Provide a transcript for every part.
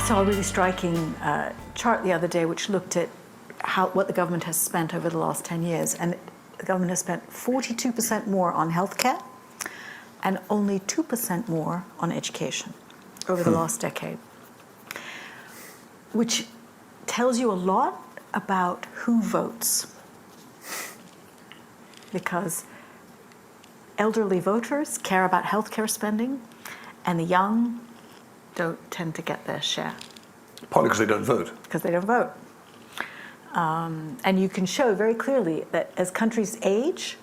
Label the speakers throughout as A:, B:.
A: saw a really striking chart the other day which looked at what the government has spent over the last 10 years. And the government has spent 42% more on healthcare and only 2% more on education over the last decade, which tells you a lot about who votes. Because elderly voters care about healthcare spending, and the young don't tend to get their share.
B: Partly because they don't vote.
A: Because they don't vote. And you can show very clearly that as countries age,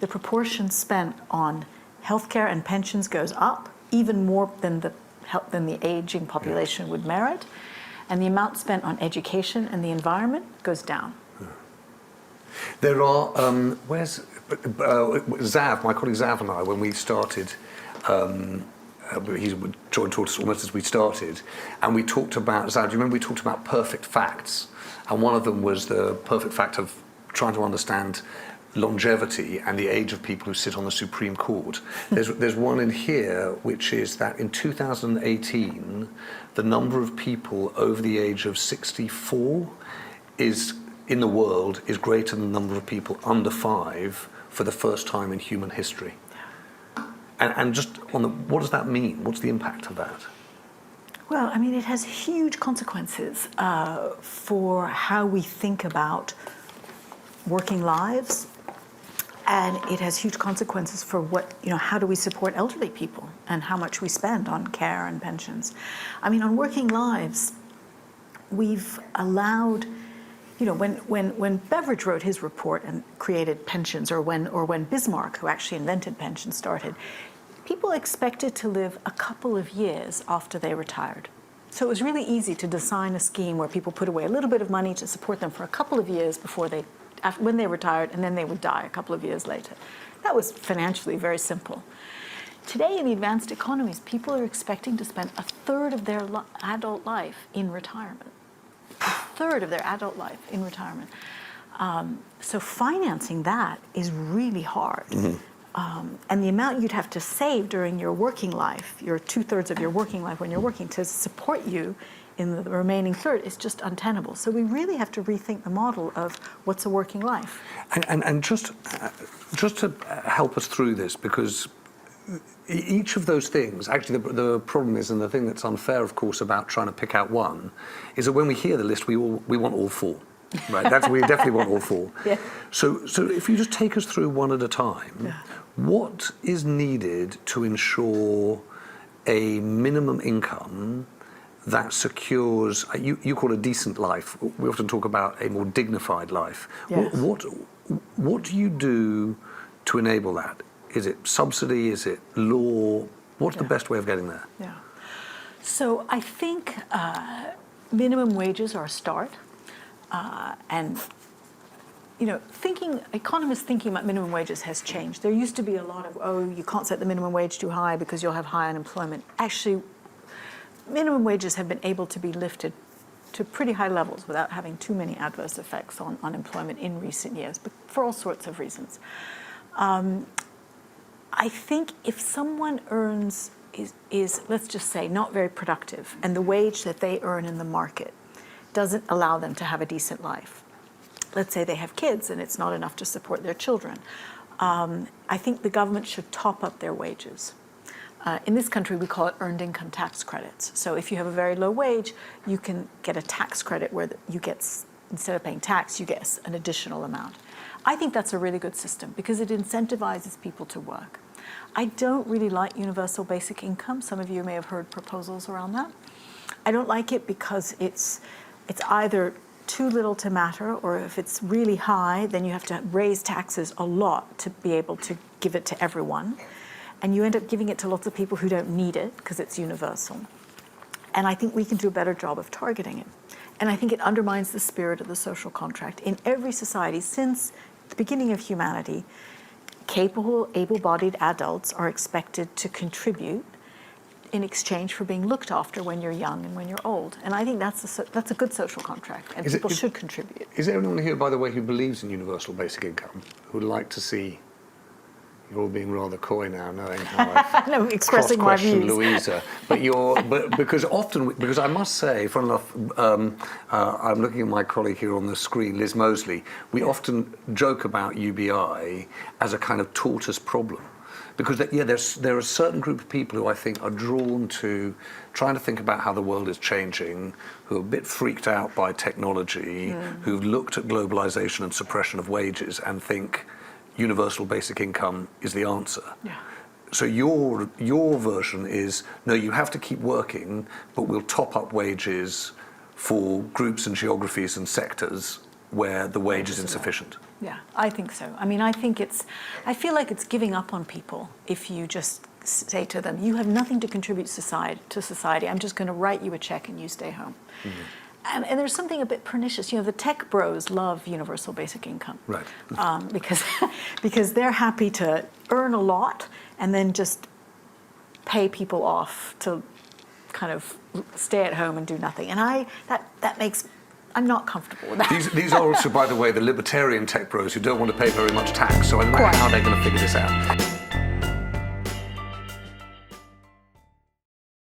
A: the proportion spent on healthcare and pensions goes up, even more than the aging population would merit, and the amount spent on education and the environment goes down.
B: There are, Zav, my colleague Zav and I, when we started, he joined Tortoise almost as we started, and we talked about, Zav, do you remember we talked about perfect facts? And one of them was the perfect fact of trying to understand longevity and the age of people who sit on the Supreme Court. There's one in here which is that in 2018, the number of people over the age of 64 in the world is greater than the number of people under 5 for the first time in human history. And just what does that mean? What's the impact of that?
A: Well, I mean, it has huge consequences for how we think about working lives, and it has huge consequences for how do we support elderly people and how much we spend on care and pensions. I mean, on working lives, we've allowed, when Beveridge wrote his report and created pensions, or when Bismarck, who actually invented pensions, started, people expected to live a couple of years after they retired. So it was really easy to design a scheme where people put away a little bit of money to support them for a couple of years when they retired, and then they would die a couple of years later. That was financially very simple. Today, in the advanced economies, people are expecting to spend a third of their adult life in retirement. A third of their adult life in retirement. So financing that is really hard. Mm-hmm. And the amount you'd have to save during your working life, your 2/3 of your working life when you're working, to support you in the remaining third is just untenable. So we really have to rethink the model of what's a working life.
B: And just to help us through this, because each of those things, actually the problem is, and the thing that's unfair, of course, about trying to pick out one, is that when we hear the list, we want all 4. Right, we definitely want all 4.
A: Yeah.
B: So if you just take us through one at a time, what is needed to ensure a minimum income that secures, you call a decent life, we often talk about a more dignified life.
A: Yes.
B: What do you do to enable that? Is it subsidy, is it law? What's the best way of getting there?
A: Yeah. So I think minimum wages are a start. And economists thinking about minimum wages has changed. There used to be a lot of, you can't set the minimum wage too high because you'll have high unemployment. Actually, minimum wages have been able to be lifted to pretty high levels without having too many adverse effects on unemployment in recent years, but for all sorts of reasons. I think if someone earns, is let's just say, not very productive, and the wage that they earn in the market doesn't allow them to have a decent life. Let's say they have kids and it's not enough to support their children. I think the government should top up their wages. In this country, we call it earned income tax credits. So if you have a very low wage, you can get a tax credit where you get, instead of paying tax, you get an additional amount. I think that's a really good system because it incentivizes people to work. I don't really like universal basic income. Some of you may have heard proposals around that. I don't like it because it's either too little to matter, or if it's really high, then you have to raise taxes a lot to be able to give it to everyone. And you end up giving it to lots of people who don't need it because it's universal. And I think we can do a better job of targeting it. And I think it undermines the spirit of the social contract. In every society, since the beginning of humanity, capable, able-bodied adults are expected to contribute in exchange for being looked after when you're young and when you're old. And I think that's a good social contract, and people should contribute.
B: Is there anyone here, by the way, who believes in universal basic income, who would like to see, You're all being rather coy now, knowing how I've
A: No, expressing my
B: cross-questioned
A: views.
B: Louisa. But because I must say, fun enough, I'm looking at my colleague here on the screen, Liz Mosley. We often joke about UBI as a kind of tortoise problem. Because there are a certain group of people who I think are drawn to trying to think about how the world is changing, who are a bit freaked out by technology, who've looked at globalization and suppression of wages and think universal basic income is the answer.
A: Yeah.
B: So your version is, no, you have to keep working, but we'll top up wages for groups and geographies and sectors where the wage is insufficient.
A: Yeah, I think so. I mean, I feel like it's giving up on people if you just say to them, you have nothing to contribute to society. I'm just going to write you a check and you stay home. Mm-hmm. And there's something a bit pernicious. The tech bros love universal basic income.
B: Right.
A: Because they're happy to earn a lot and then just pay people off to kind of stay at home and do nothing. And I'm not comfortable with that.
B: These are also, by the way, the libertarian tech bros who don't want to pay very much tax, so I don't know how they're going to figure this out.